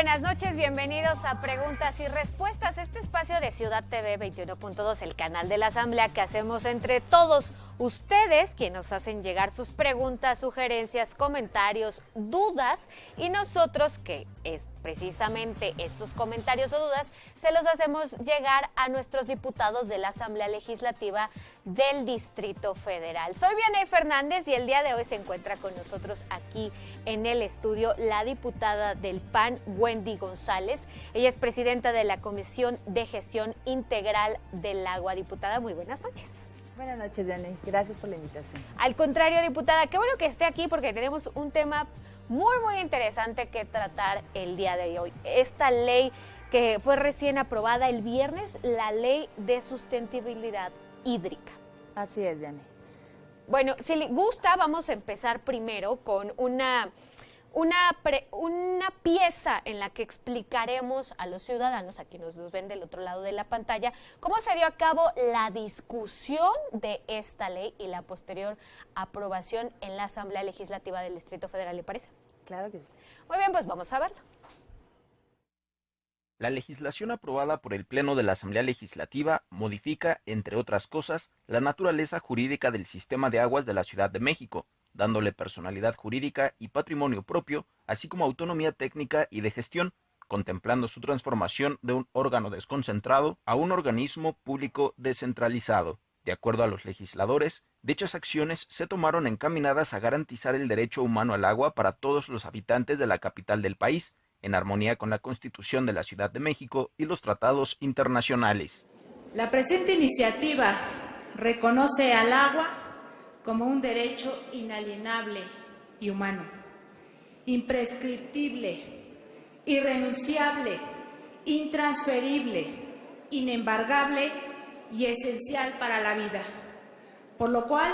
buenas noches, bienvenidos a Preguntas y Respuestas, este espacio de Ciudad TV 21.2, el canal de la Asamblea que hacemos entre todos ustedes, quienes nos hacen llegar sus preguntas, sugerencias, comentarios, dudas, y nosotros, que es precisamente estos comentarios o dudas, se los hacemos llegar a nuestros diputados de la Asamblea Legislativa del Distrito Federal. Soy Vianey Fernández y el día de hoy se encuentra con nosotros aquí en el estudio la diputada del PAN, Wendy González. Ella es presidenta de la Comisión de Gestión Integral del Agua. Diputada, muy buenas noches. Buenas noches, Vianey. Gracias por la invitación. Al contrario, diputada, qué bueno que esté aquí porque tenemos un tema muy interesante que tratar el día de hoy. Esta ley que fue recién aprobada el viernes, la Ley de Sustentabilidad Hídrica. Así es, Vianey. Bueno, si le gusta, vamos a empezar primero con una pieza en la que explicaremos a los ciudadanos, a quienes nos ven del otro lado de la pantalla, cómo se dio a cabo la discusión de esta ley y la posterior aprobación en la Asamblea Legislativa del Distrito Federal, ¿le parece? Claro que sí. Muy bien, pues vamos a verlo. La legislación aprobada por el Pleno de la Asamblea Legislativa modifica, entre otras cosas, la naturaleza jurídica del sistema de aguas de la Ciudad de México, dándole personalidad jurídica y patrimonio propio, así como autonomía técnica y de gestión, contemplando su transformación de un órgano desconcentrado a un organismo público descentralizado. De acuerdo a los legisladores, dichas acciones se tomaron encaminadas a garantizar el derecho humano al agua para todos los habitantes de la capital del país, en armonía con la Constitución de la Ciudad de México y los tratados internacionales. La presente iniciativa reconoce al agua como un derecho inalienable y humano, imprescriptible, irrenunciable, intransferible, inembargable y esencial para la vida, por lo cual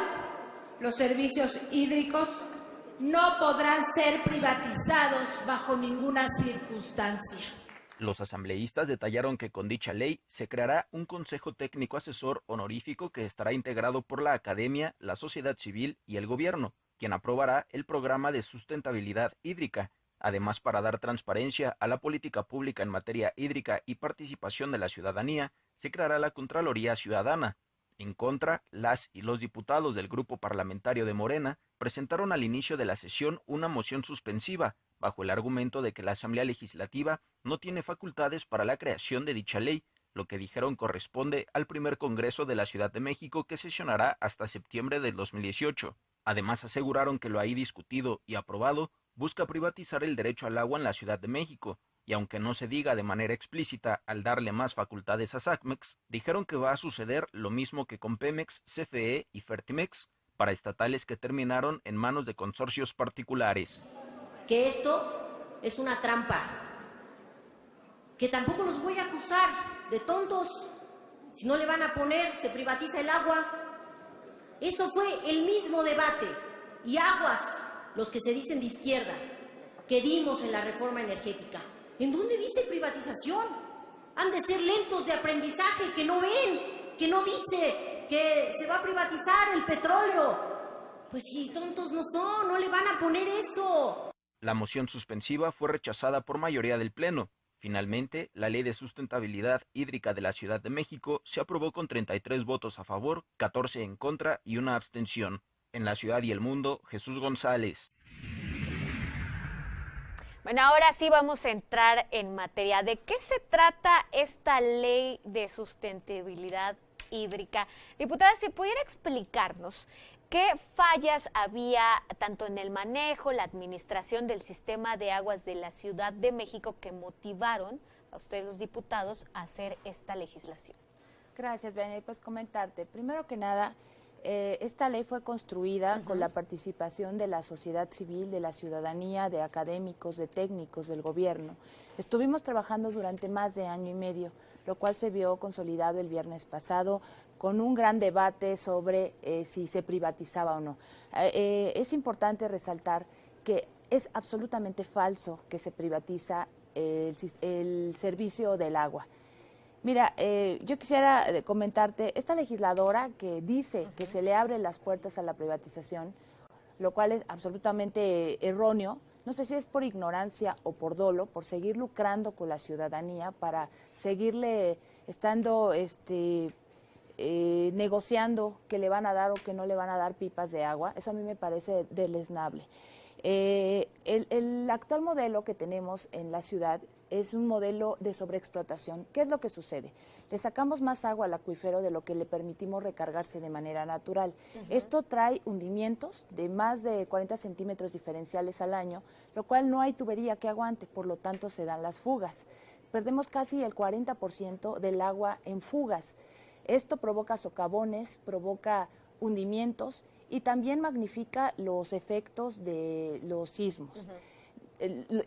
los servicios hídricos no podrán ser privatizados bajo ninguna circunstancia. Los asambleístas detallaron que con dicha ley se creará un Consejo Técnico Asesor honorífico que estará integrado por la academia, la sociedad civil y el gobierno, quien aprobará el programa de sustentabilidad hídrica. Además, para dar transparencia a la política pública en materia hídrica y participación de la ciudadanía, se creará la Contraloría Ciudadana. En contra, las y los diputados del grupo parlamentario de Morena presentaron al inicio de la sesión una moción suspensiva, bajo el argumento de que la Asamblea Legislativa no tiene facultades para la creación de dicha ley, lo que dijeron corresponde al primer Congreso de la Ciudad de México que sesionará hasta septiembre del 2018. Además, aseguraron que lo ahí discutido y aprobado busca privatizar el derecho al agua en la Ciudad de México, y aunque no se diga de manera explícita al darle más facultades a SACMEX, dijeron que va a suceder lo mismo que con Pemex, CFE y Fertimex, para estatales que terminaron en manos de consorcios particulares. Que esto es una trampa, que tampoco los voy a acusar de tontos. Si no le van a poner, se privatiza el agua. Eso fue el mismo debate, y aguas, los que se dicen de izquierda, que dimos en la reforma energética. ¿En dónde dice privatización? Han de ser lentos de aprendizaje, que no ven, que no dice que se va a privatizar el petróleo. Pues si tontos no son, no le van a poner eso. La moción suspensiva fue rechazada por mayoría del Pleno. Finalmente, la Ley de Sustentabilidad Hídrica de la Ciudad de México se aprobó con 33 votos a favor, 14 en contra y una abstención. En la ciudad y el mundo, Jesús González. Bueno, ahora sí vamos a entrar en materia. ¿De qué se trata esta Ley de Sustentabilidad Hídrica? Diputada, si pudiera explicarnos qué fallas había tanto en el manejo, la administración del sistema de aguas de la Ciudad de México que motivaron a ustedes los diputados a hacer esta legislación. Gracias, Vianey. Pues comentarte, primero que nada, esta ley fue construida con la participación de la sociedad civil, de la ciudadanía, de académicos, de técnicos, del gobierno. Estuvimos trabajando durante más de año y medio, lo cual se vio consolidado el viernes pasado con un gran debate sobre si se privatizaba o no. Es importante resaltar que es absolutamente falso que se privatiza el servicio del agua. Mira, yo quisiera comentarte, esta legisladora que dice que se le abren las puertas a la privatización, lo cual es absolutamente erróneo, no sé si es por ignorancia o por dolo, por seguir lucrando con la ciudadanía, para seguirle estando negociando que le van a dar o que no le van a dar pipas de agua. Eso a mí me parece deleznable. El actual modelo que tenemos en la ciudad es un modelo de sobreexplotación. ¿Qué es lo que sucede? Le sacamos más agua al acuífero de lo que le permitimos recargarse de manera natural. Esto trae hundimientos de más de 40 centímetros diferenciales al año, lo cual no hay tubería que aguante, por lo tanto se dan las fugas. Perdemos casi el 40% del agua en fugas. Esto provoca socavones, provoca hundimientos y también magnifica los efectos de los sismos.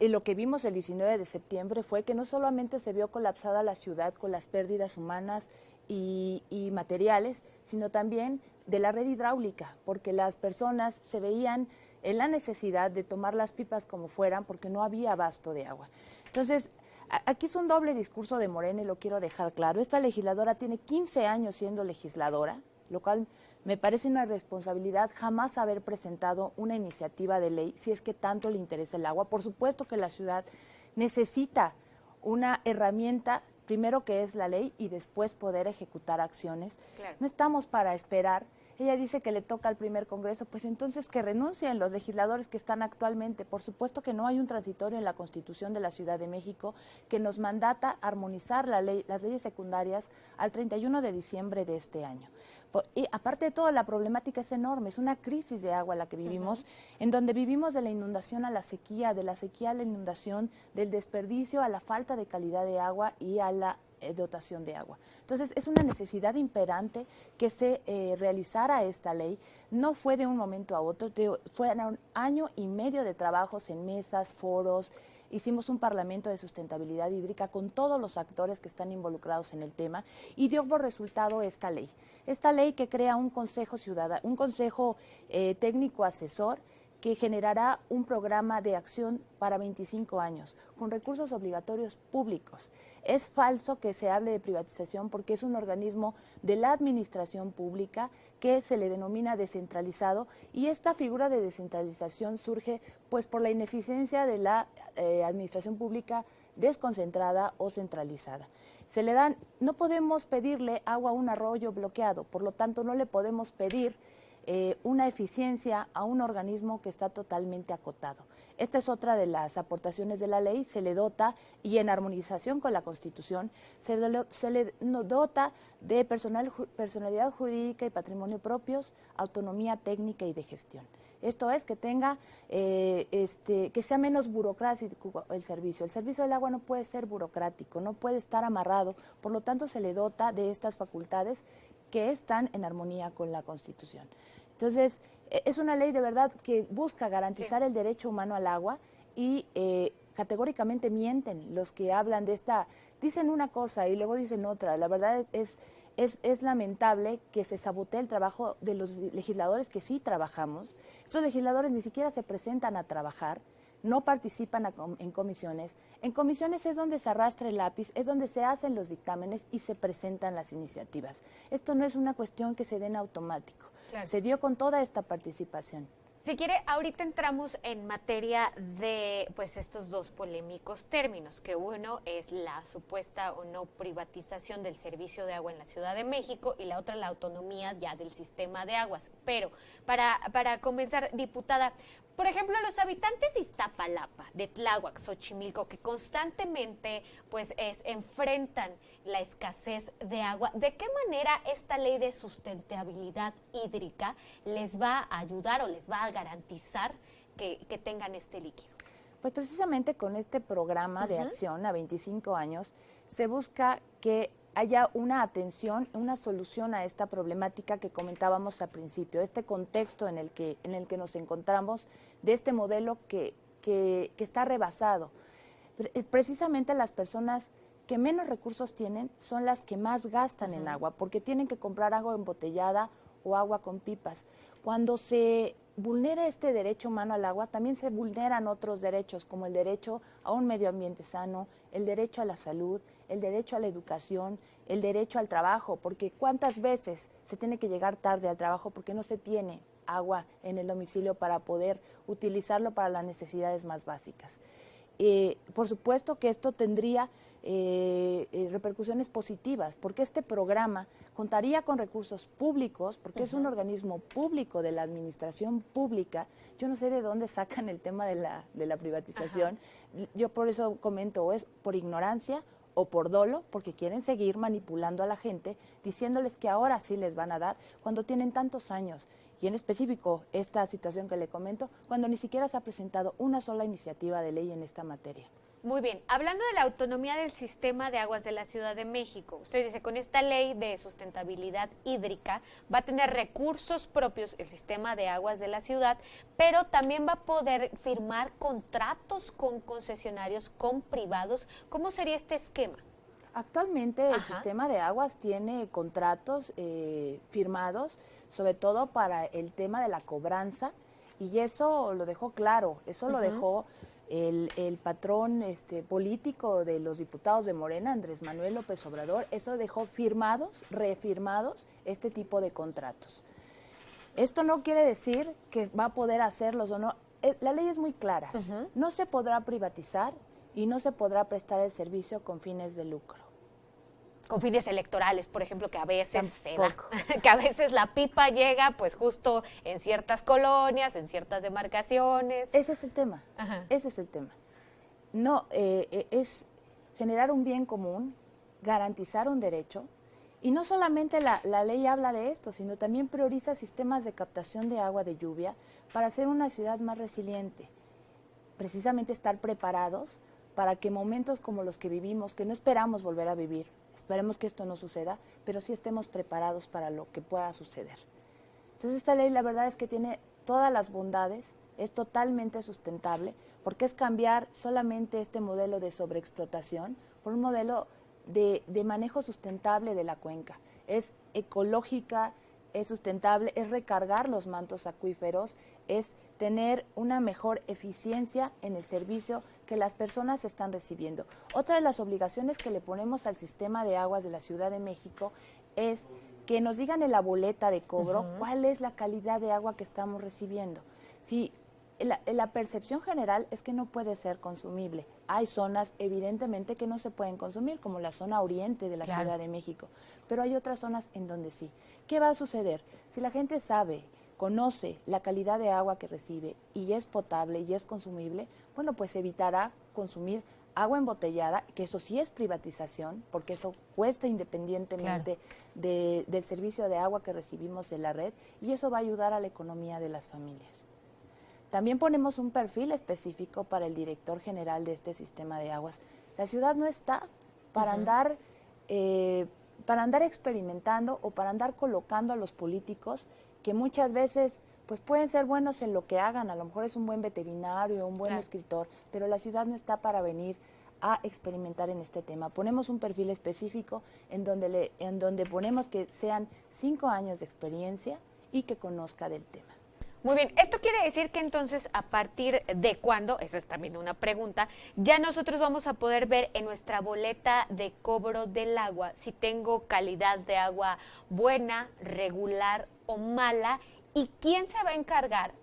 Lo que vimos el 19 de septiembre fue que no solamente se vio colapsada la ciudad con las pérdidas humanas y materiales, sino también de la red hidráulica, porque las personas se veían en la necesidad de tomar las pipas como fueran porque no había abasto de agua. Entonces, aquí es un doble discurso de Morena y lo quiero dejar claro. Esta legisladora tiene 15 años siendo legisladora, lo cual me parece una responsabilidad jamás haber presentado una iniciativa de ley si es que tanto le interesa el agua. Por supuesto que la ciudad necesita una herramienta, primero que es la ley y después poder ejecutar acciones. Claro. No estamos para esperar. Ella dice que le toca al primer Congreso, pues entonces que renuncien los legisladores que están actualmente. Por supuesto que no hay un transitorio en la Constitución de la Ciudad de México que nos mandata armonizar las leyes secundarias al 31 de diciembre de este año. Y aparte de todo, la problemática es enorme, es una crisis de agua la que vivimos, en donde vivimos de la inundación a la sequía, de la sequía a la inundación, del desperdicio a la falta de calidad de agua y a la dotación de agua. Entonces, es una necesidad imperante que se realizara esta ley. No fue de un momento a otro, fue un año y medio de trabajos en mesas, foros. Hicimos un parlamento de sustentabilidad hídrica con todos los actores que están involucrados en el tema y dio por resultado esta ley. Esta ley que crea un consejo ciudadano, un consejo técnico asesor que generará un programa de acción para 25 años, con recursos obligatorios públicos. Es falso que se hable de privatización porque es un organismo de la administración pública que se le denomina descentralizado y esta figura de descentralización surge pues por la ineficiencia de la administración pública desconcentrada o centralizada. No podemos pedirle agua a un arroyo bloqueado, por lo tanto no le podemos pedir una eficiencia a un organismo que está totalmente acotado. Esta es otra de las aportaciones de la ley, se le dota, y en armonización con la Constitución, se le dota de personalidad jurídica y patrimonio propios, autonomía técnica y de gestión. Esto es que tenga, que sea menos burocrático el servicio. El servicio del agua no puede ser burocrático, no puede estar amarrado, por lo tanto se le dota de estas facultades que están en armonía con la Constitución. Entonces, es una ley de verdad que busca garantizar el derecho humano al agua y categóricamente mienten los que hablan de esta, dicen una cosa y luego dicen otra. La verdad es lamentable que se sabotee el trabajo de los legisladores que sí trabajamos. Estos legisladores ni siquiera se presentan a trabajar, no participan en comisiones. En comisiones es donde se arrastra el lápiz, es donde se hacen los dictámenes y se presentan las iniciativas. Esto no es una cuestión que se dé en automático. Claro. Se dio con toda esta participación. Si quiere, ahorita entramos en materia de pues estos dos polémicos términos, que uno es la supuesta o no privatización del servicio de agua en la Ciudad de México y la otra la autonomía ya del sistema de aguas. Pero para comenzar, diputada, por ejemplo, los habitantes de Iztapalapa, de Tláhuac, Xochimilco, que constantemente pues enfrentan la escasez de agua, ¿de qué manera esta ley de sustentabilidad hídrica les va a ayudar o les va a garantizar que tengan este líquido? Pues precisamente con este programa de acción a 25 años se busca que haya una atención, una solución a esta problemática que comentábamos al principio, este contexto en el que nos encontramos, de este modelo que está rebasado. Precisamente las personas que menos recursos tienen son las que más gastan en agua, porque tienen que comprar agua embotellada o agua con pipas. Cuando se vulnere este derecho humano al agua, también se vulneran otros derechos, como el derecho a un medio ambiente sano, el derecho a la salud, el derecho a la educación, el derecho al trabajo, porque ¿cuántas veces se tiene que llegar tarde al trabajo porque no se tiene agua en el domicilio para poder utilizarlo para las necesidades más básicas? Por supuesto que esto tendría repercusiones positivas, porque este programa contaría con recursos públicos, porque es un organismo público de la administración pública. Yo no sé de dónde sacan el tema de la privatización. Yo por eso comento, o es por ignorancia o por dolo, porque quieren seguir manipulando a la gente, diciéndoles que ahora sí les van a dar, cuando tienen tantos años. Y en específico, esta situación que le comento, cuando ni siquiera se ha presentado una sola iniciativa de ley en esta materia. Muy bien, hablando de la autonomía del sistema de aguas de la Ciudad de México, usted dice, con esta ley de sustentabilidad hídrica va a tener recursos propios el sistema de aguas de la ciudad, pero también va a poder firmar contratos con concesionarios, con privados. ¿Cómo sería este esquema? Actualmente el sistema de aguas tiene contratos firmados, sobre todo para el tema de la cobranza, y eso lo dejó claro, eso lo dejó el patrón político de los diputados de Morena, Andrés Manuel López Obrador, eso dejó reafirmados este tipo de contratos. Esto no quiere decir que va a poder hacerlos o no, la ley es muy clara, no se podrá privatizar y no se podrá prestar el servicio con fines de lucro. Con fines electorales, por ejemplo, que a veces que a veces la pipa llega pues justo en ciertas colonias, en ciertas demarcaciones. Ese es el tema, ese es el tema. No, es generar un bien común, garantizar un derecho, y no solamente la ley habla de esto, sino también prioriza sistemas de captación de agua de lluvia para hacer una ciudad más resiliente. Precisamente estar preparados para que momentos como los que vivimos, que no esperamos volver a vivir, esperemos que esto no suceda, pero sí estemos preparados para lo que pueda suceder. Entonces esta ley la verdad es que tiene todas las bondades, es totalmente sustentable, porque es cambiar solamente este modelo de sobreexplotación por un modelo de manejo sustentable de la cuenca. Es ecológica, es sustentable, es recargar los mantos acuíferos, es tener una mejor eficiencia en el servicio que las personas están recibiendo. Otra de las obligaciones que le ponemos al sistema de aguas de la Ciudad de México es que nos digan en la boleta de cobro cuál es la calidad de agua que estamos recibiendo. Si la percepción general es que no puede ser consumible. Hay zonas evidentemente que no se pueden consumir, como la zona oriente de la Ciudad de México, pero hay otras zonas en donde sí. ¿Qué va a suceder? Si la gente sabe, conoce la calidad de agua que recibe y es potable y es consumible, bueno, pues evitará consumir agua embotellada, que eso sí es privatización, porque eso cuesta independientemente del servicio de agua que recibimos en la red, y eso va a ayudar a la economía de las familias. También ponemos un perfil específico para el director general de este sistema de aguas. La ciudad no está para andar experimentando o para andar colocando a los políticos que muchas veces pues pueden ser buenos en lo que hagan, a lo mejor es un buen veterinario, un buen escritor, pero la ciudad no está para venir a experimentar en este tema. Ponemos un perfil específico en donde ponemos que sean 5 años de experiencia y que conozca del tema. Muy bien, esto quiere decir que entonces a partir de cuándo, esa es también una pregunta, ya nosotros vamos a poder ver en nuestra boleta de cobro del agua si tengo calidad de agua buena, regular o mala, y quién se va a encargar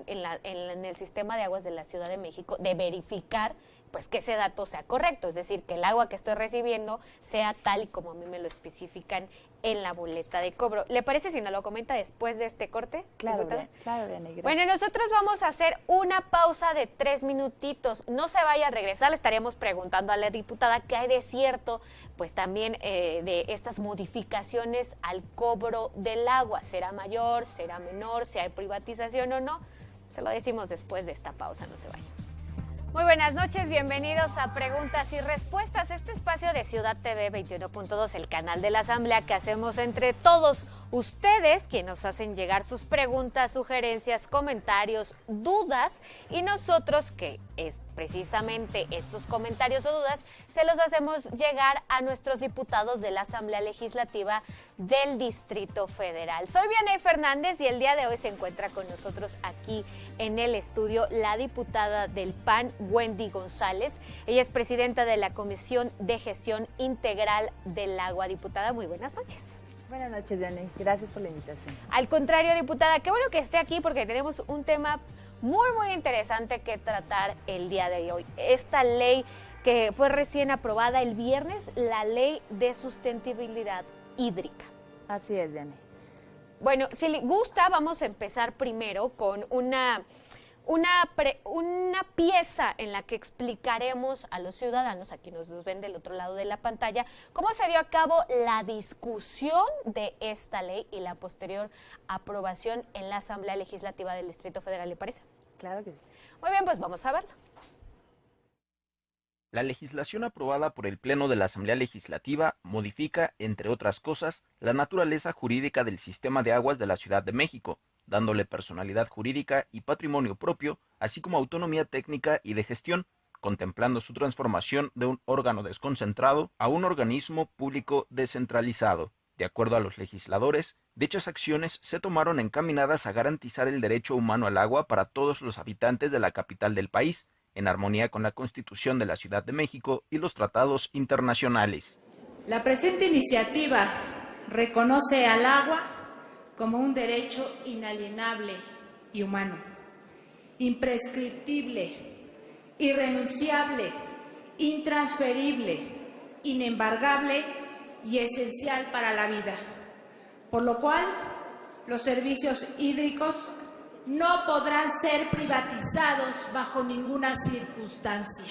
en el sistema de aguas de la Ciudad de México de verificar pues que ese dato sea correcto, es decir, que el agua que estoy recibiendo sea tal y como a mí me lo especifican en la boleta de cobro. ¿Le parece si nos lo comenta después de este corte? Claro, claro, gracias. Bueno, nosotros vamos a hacer una pausa de 3 minutitos. No se vaya a regresar, le estaríamos preguntando a la diputada qué hay de cierto, pues también de estas modificaciones al cobro del agua. ¿Será mayor, será menor, si hay privatización o no? Se lo decimos después de esta pausa, no se vaya. Muy buenas noches, bienvenidos a Preguntas y Respuestas, este espacio de Ciudad TV 21.2, el canal de la Asamblea que hacemos entre todos ustedes quienes nos hacen llegar sus preguntas, sugerencias, comentarios, dudas, y nosotros, que es precisamente estos comentarios o dudas, se los hacemos llegar a nuestros diputados de la Asamblea Legislativa del Distrito Federal. Soy Vianey Fernández y el día de hoy se encuentra con nosotros aquí en el estudio la diputada del PAN, Wendy González. Ella es presidenta de la Comisión de Gestión Integral del Agua. Diputada, muy buenas noches. Buenas noches, Vianey. Gracias por la invitación. Al contrario, diputada, qué bueno que esté aquí porque tenemos un tema muy interesante que tratar el día de hoy. Esta ley que fue recién aprobada el viernes, la Ley de Sustentabilidad Hídrica. Así es, Vianey. Bueno, si le gusta, vamos a empezar primero con una pieza en la que explicaremos a los ciudadanos, a quienes nos ven del otro lado de la pantalla, cómo se dio a cabo la discusión de esta ley y la posterior aprobación en la Asamblea Legislativa del Distrito Federal, ¿le parece? Claro que sí. Muy bien, pues vamos a verlo. La legislación aprobada por el Pleno de la Asamblea Legislativa modifica, entre otras cosas, la naturaleza jurídica del sistema de aguas de la Ciudad de México, dándole personalidad jurídica y patrimonio propio, así como autonomía técnica y de gestión, contemplando su transformación de un órgano desconcentrado a un organismo público descentralizado. De acuerdo a los legisladores, dichas acciones se tomaron encaminadas a garantizar el derecho humano al agua para todos los habitantes de la capital del país, en armonía con la Constitución de la Ciudad de México y los tratados internacionales. La presente iniciativa reconoce al agua como un derecho inalienable y humano, imprescriptible, irrenunciable, intransferible, inembargable y esencial para la vida, por lo cual los servicios hídricos no podrán ser privatizados bajo ninguna circunstancia.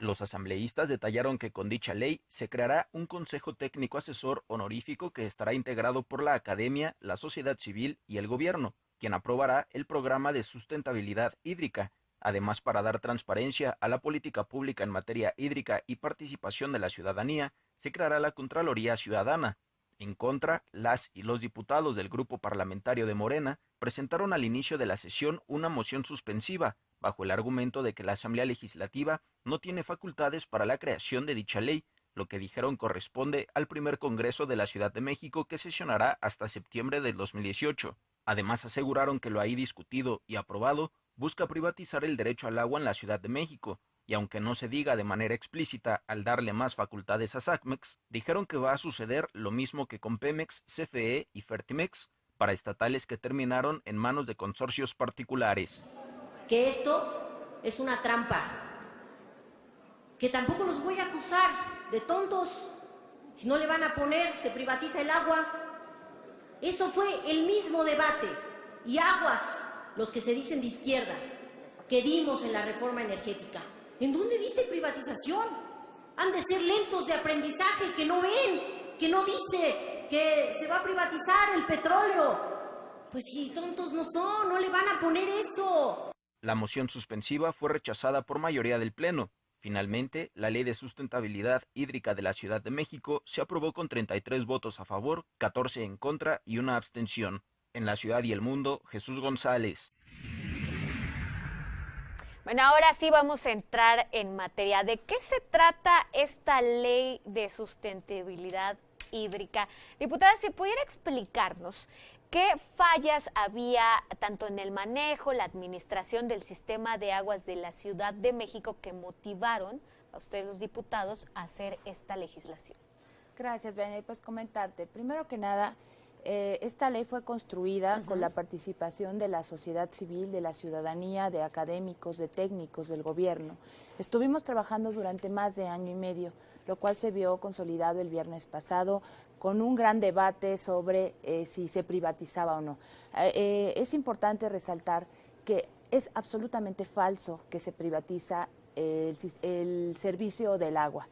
Los asambleístas detallaron que con dicha ley se creará un consejo técnico asesor honorífico que estará integrado por la academia, la sociedad civil y el gobierno, quien aprobará el programa de sustentabilidad hídrica. Además, para dar transparencia a la política pública en materia hídrica y participación de la ciudadanía, se creará la Contraloría Ciudadana. En contra, las y los diputados del grupo parlamentario de Morena presentaron al inicio de la sesión una moción suspensiva, bajo el argumento de que la Asamblea Legislativa no tiene facultades para la creación de dicha ley, lo que dijeron corresponde al primer Congreso de la Ciudad de México que sesionará hasta septiembre del 2018. Además, aseguraron que lo ahí discutido y aprobado busca privatizar el derecho al agua en la Ciudad de México, y aunque no se diga de manera explícita al darle más facultades a SACMEX, dijeron que va a suceder lo mismo que con Pemex, CFE y Fertimex, para estatales que terminaron en manos de consorcios particulares. Que esto es una trampa, que tampoco los voy a acusar de tontos. Si no le van a poner, se privatiza el agua. Eso fue el mismo debate, y aguas, los que se dicen de izquierda, que dimos en la reforma energética. ¿En dónde dice privatización? Han de ser lentos de aprendizaje, que no ven, que no dice que se va a privatizar el petróleo. Pues si tontos no son, no le van a poner eso. La moción suspensiva fue rechazada por mayoría del Pleno. Finalmente, la Ley de Sustentabilidad Hídrica de la Ciudad de México se aprobó con 33 votos a favor, 14 en contra y una abstención. En la ciudad y el mundo, Jesús González. Bueno, ahora sí vamos a entrar en materia. ¿De qué se trata esta Ley de Sustentabilidad Hídrica? Diputada, si pudiera explicarnos qué fallas había tanto en el manejo, la administración del sistema de aguas de la Ciudad de México que motivaron a ustedes los diputados a hacer esta legislación. Gracias, Vianey. Pues comentarte, primero que nada, esta ley fue construida con la participación de la sociedad civil, de la ciudadanía, de académicos, de técnicos, del gobierno. Estuvimos trabajando durante más de año y medio, lo cual se vio consolidado el viernes pasado con un gran debate sobre si se privatizaba o no. Es importante resaltar que es absolutamente falso que se privatiza el servicio del agua.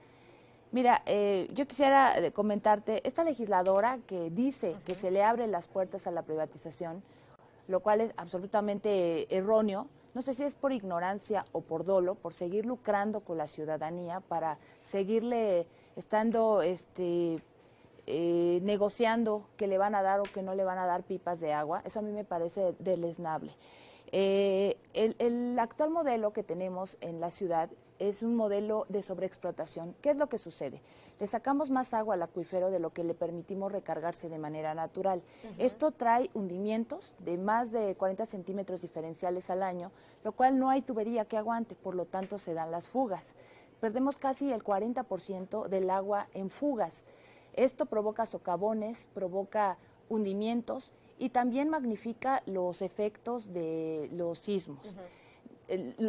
Mira, yo quisiera comentarte, esta legisladora que dice que se le abren las puertas a la privatización, lo cual es absolutamente erróneo, no sé si es por ignorancia o por dolo, por seguir lucrando con la ciudadanía, para seguirle estando negociando que le van a dar o que no le van a dar pipas de agua. Eso a mí me parece deleznable. El actual modelo que tenemos en la ciudad es un modelo de sobreexplotación. ¿Qué es lo que sucede? Le sacamos más agua al acuífero de lo que le permitimos recargarse de manera natural. Esto trae hundimientos de más de 40 centímetros diferenciales al año, lo cual no hay tubería que aguante, por lo tanto se dan las fugas. Perdemos casi el 40% del agua en fugas. Esto provoca socavones, provoca hundimientos y también magnifica los efectos de los sismos.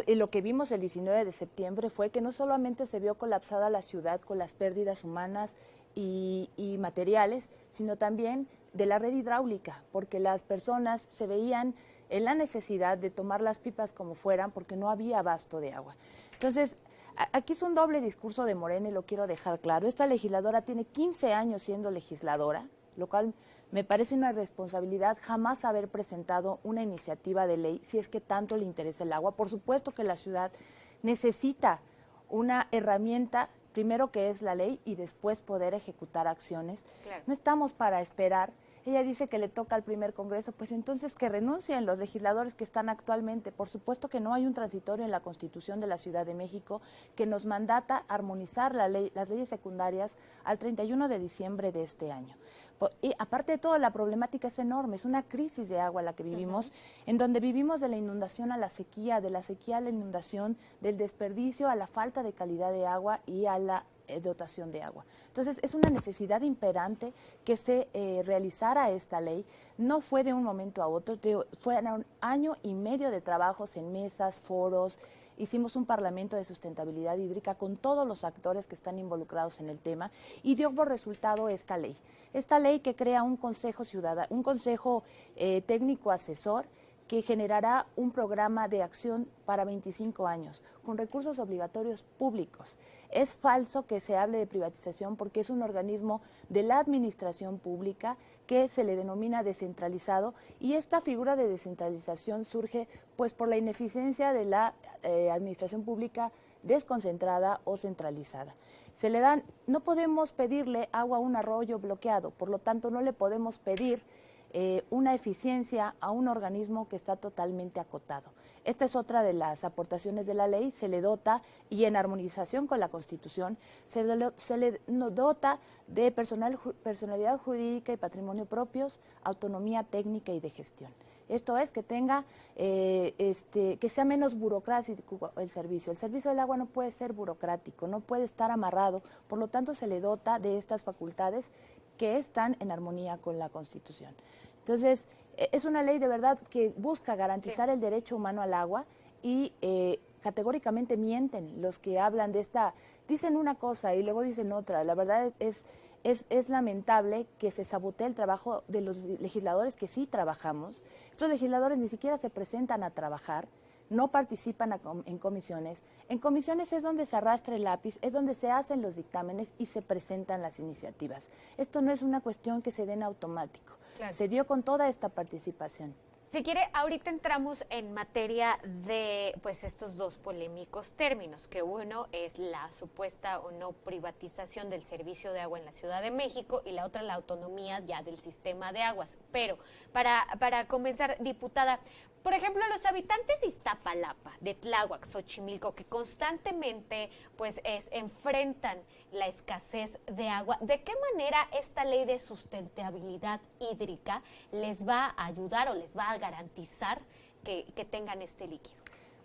Lo que vimos el 19 de septiembre fue que no solamente se vio colapsada la ciudad con las pérdidas humanas y materiales, sino también de la red hidráulica, porque las personas se veían en la necesidad de tomar las pipas como fueran porque no había abasto de agua. Entonces, aquí es un doble discurso de Morena y lo quiero dejar claro. Esta legisladora tiene 15 años siendo legisladora, lo cual me parece una responsabilidad jamás haber presentado una iniciativa de ley si es que tanto le interesa el agua. Por supuesto que la ciudad necesita una herramienta, primero que es la ley y después poder ejecutar acciones. Claro. No estamos para esperar. Ella dice que le toca al primer Congreso, pues entonces que renuncien los legisladores que están actualmente. Por supuesto que no hay un transitorio en la Constitución de la Ciudad de México que nos mandata armonizar las leyes secundarias al 31 de diciembre de este año. Y aparte de todo, la problemática es enorme, es una crisis de agua la que vivimos, en donde vivimos de la inundación a la sequía, de la sequía a la inundación, del desperdicio a la falta de calidad de agua y a la dotación de agua. Entonces, es una necesidad imperante que se realizara esta ley. No fue de un momento a otro, fue un año y medio de trabajos en mesas, foros. Hicimos un parlamento de sustentabilidad hídrica con todos los actores que están involucrados en el tema y dio por resultado esta ley. Esta ley que crea un consejo ciudadano, un consejo técnico asesor que generará un programa de acción para 25 años, con recursos obligatorios públicos. Es falso que se hable de privatización porque es un organismo de la administración pública que se le denomina descentralizado y esta figura de descentralización surge pues por la ineficiencia de la administración pública desconcentrada o centralizada. No podemos pedirle agua a un arroyo bloqueado, por lo tanto no le podemos pedir una eficiencia a un organismo que está totalmente acotado. Esta es otra de las aportaciones de la ley, se le dota, y en armonización con la Constitución, se le dota de personalidad jurídica y patrimonio propios, autonomía técnica y de gestión. Esto es que tenga, que sea menos burocrático el servicio. El servicio del agua no puede ser burocrático, no puede estar amarrado, por lo tanto se le dota de estas facultades que están en armonía con la Constitución. Entonces, es una ley de verdad que busca garantizar el derecho humano al agua y categóricamente mienten los que hablan de esta, dicen una cosa y luego dicen otra. La verdad es lamentable que se sabotee el trabajo de los legisladores que sí trabajamos. Estos legisladores ni siquiera se presentan a trabajar, no participan en comisiones. En comisiones es donde se arrastra el lápiz, es donde se hacen los dictámenes y se presentan las iniciativas. Esto no es una cuestión que se dé en automático. Claro. Se dio con toda esta participación. Si quiere, ahorita entramos en materia de pues estos dos polémicos términos, que uno es la supuesta o no privatización del servicio de agua en la Ciudad de México y la otra la autonomía ya del sistema de aguas. Pero para comenzar, diputada, por ejemplo, los habitantes de Iztapalapa, de Tláhuac, Xochimilco, que constantemente pues enfrentan la escasez de agua, ¿de qué manera esta ley de sustentabilidad hídrica les va a ayudar o les va a garantizar que tengan este líquido?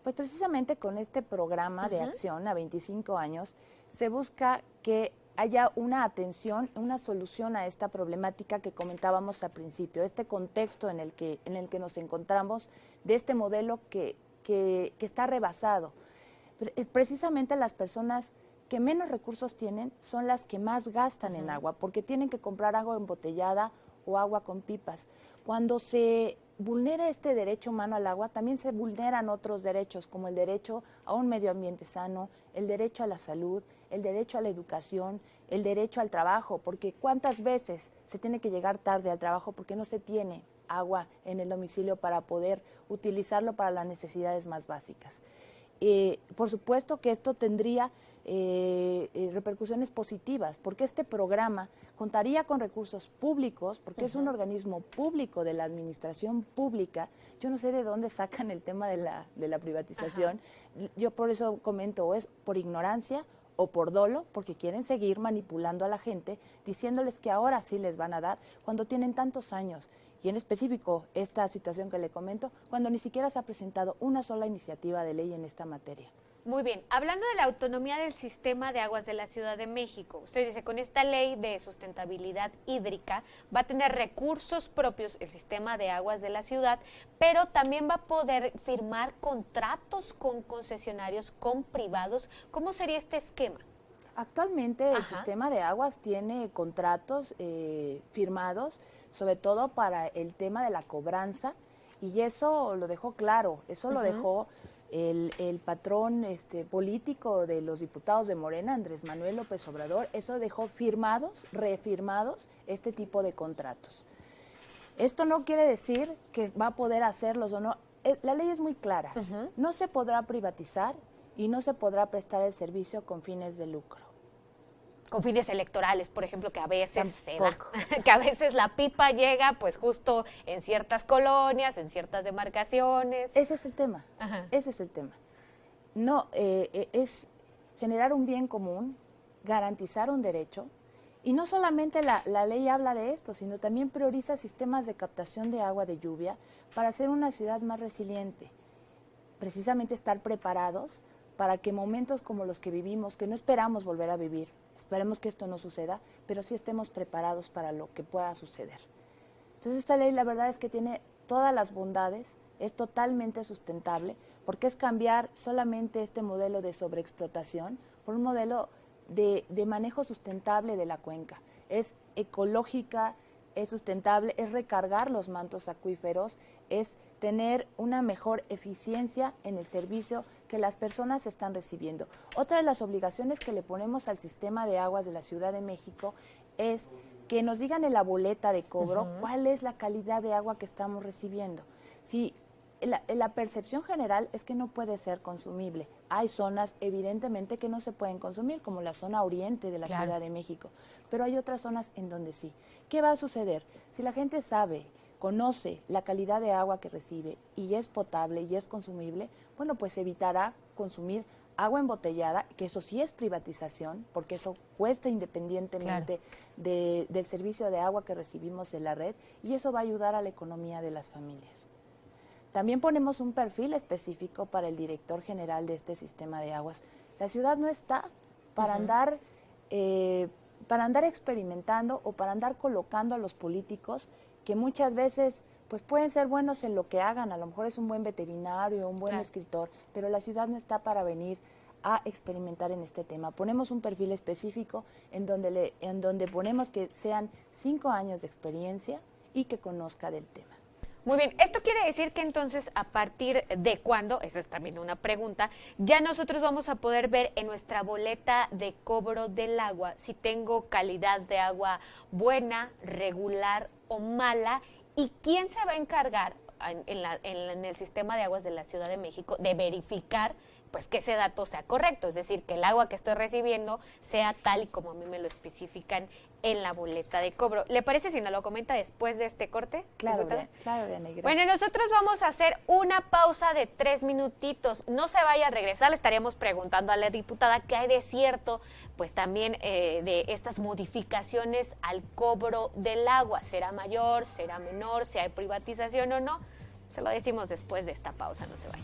Pues precisamente con este programa de acción a 25 años se busca que haya una atención, una solución a esta problemática que comentábamos al principio, este contexto en el que nos encontramos, de este modelo que está rebasado. Precisamente las personas que menos recursos tienen son las que más gastan en agua, porque tienen que comprar agua embotellada o agua con pipas. Cuando se vulnera este derecho humano al agua, también se vulneran otros derechos, como el derecho a un medio ambiente sano, el derecho a la salud, el derecho a la educación, el derecho al trabajo, porque cuántas veces se tiene que llegar tarde al trabajo porque no se tiene agua en el domicilio para poder utilizarlo para las necesidades más básicas. por supuesto que esto tendría repercusiones positivas, porque este programa contaría con recursos públicos, porque es un organismo público de la administración pública. Yo no sé de dónde sacan el tema de la privatización. Yo por eso comento, o es por ignorancia o por dolo, porque quieren seguir manipulando a la gente, diciéndoles que ahora sí les van a dar, cuando tienen tantos años. Y en específico, esta situación que le comento, cuando ni siquiera se ha presentado una sola iniciativa de ley en esta materia. Muy bien, hablando de la autonomía del sistema de aguas de la Ciudad de México, usted dice, con esta ley de sustentabilidad hídrica va a tener recursos propios el sistema de aguas de la ciudad, pero también va a poder firmar contratos con concesionarios, con privados. ¿Cómo sería este esquema? Actualmente el sistema de aguas tiene contratos firmados, sobre todo para el tema de la cobranza, y eso lo dejó claro, eso lo dejó el patrón político de los diputados de Morena, Andrés Manuel López Obrador. Eso dejó firmados, reafirmados este tipo de contratos. Esto no quiere decir que va a poder hacerlos o no. La ley es muy clara. No se podrá privatizar y no se podrá prestar el servicio con fines de lucro. Con fines electorales, por ejemplo, que a veces se da, que a veces la pipa llega pues justo en ciertas colonias, en ciertas demarcaciones. Ese es el tema, ese es el tema. No, es generar un bien común, garantizar un derecho, y no solamente la ley habla de esto, sino también prioriza sistemas de captación de agua de lluvia para hacer una ciudad más resiliente. Precisamente estar preparados para que momentos como los que vivimos, que no esperamos volver a vivir, esperemos que esto no suceda, pero sí estemos preparados para lo que pueda suceder. Entonces esta ley la verdad es que tiene todas las bondades, es totalmente sustentable, porque es cambiar solamente este modelo de sobreexplotación por un modelo de manejo sustentable de la cuenca. Es ecológica, es sustentable, es recargar los mantos acuíferos, es tener una mejor eficiencia en el servicio que las personas están recibiendo. Otra de las obligaciones que le ponemos al sistema de aguas de la Ciudad de México es que nos digan en la boleta de cobro cuál es la calidad de agua que estamos recibiendo. Si la percepción general es que no puede ser consumible. Hay zonas evidentemente que no se pueden consumir, como la zona oriente de la Ciudad de México, pero hay otras zonas en donde sí. ¿Qué va a suceder? Si la gente sabe, conoce la calidad de agua que recibe y es potable y es consumible, bueno, pues evitará consumir agua embotellada, que eso sí es privatización, porque eso cuesta independientemente del servicio de agua que recibimos de la red, y eso va a ayudar a la economía de las familias. También ponemos un perfil específico para el director general de este sistema de aguas. La ciudad no está para andar experimentando o para andar colocando a los políticos que muchas veces pues pueden ser buenos en lo que hagan. A lo mejor es un buen veterinario, un buen escritor, pero la ciudad no está para venir a experimentar en este tema. Ponemos un perfil específico en donde ponemos que sean 5 años de experiencia y que conozca del tema. Muy bien, esto quiere decir que entonces a partir de cuándo, esa es también una pregunta, ya nosotros vamos a poder ver en nuestra boleta de cobro del agua si tengo calidad de agua buena, regular o mala, y quién se va a encargar en el sistema de aguas de la Ciudad de México de verificar pues que ese dato sea correcto, es decir, que el agua que estoy recibiendo sea tal y como a mí me lo especifican en la boleta de cobro. ¿Le parece si nos lo comenta después de este corte? Claro, claro, Vianney, gracias. Bueno, nosotros vamos a hacer una pausa de 3 minutitos. No se vaya a regresar, le estaríamos preguntando a la diputada qué hay de cierto, pues también de estas modificaciones al cobro del agua. ¿Será mayor, será menor, si hay privatización o no? Se lo decimos después de esta pausa, no se vaya.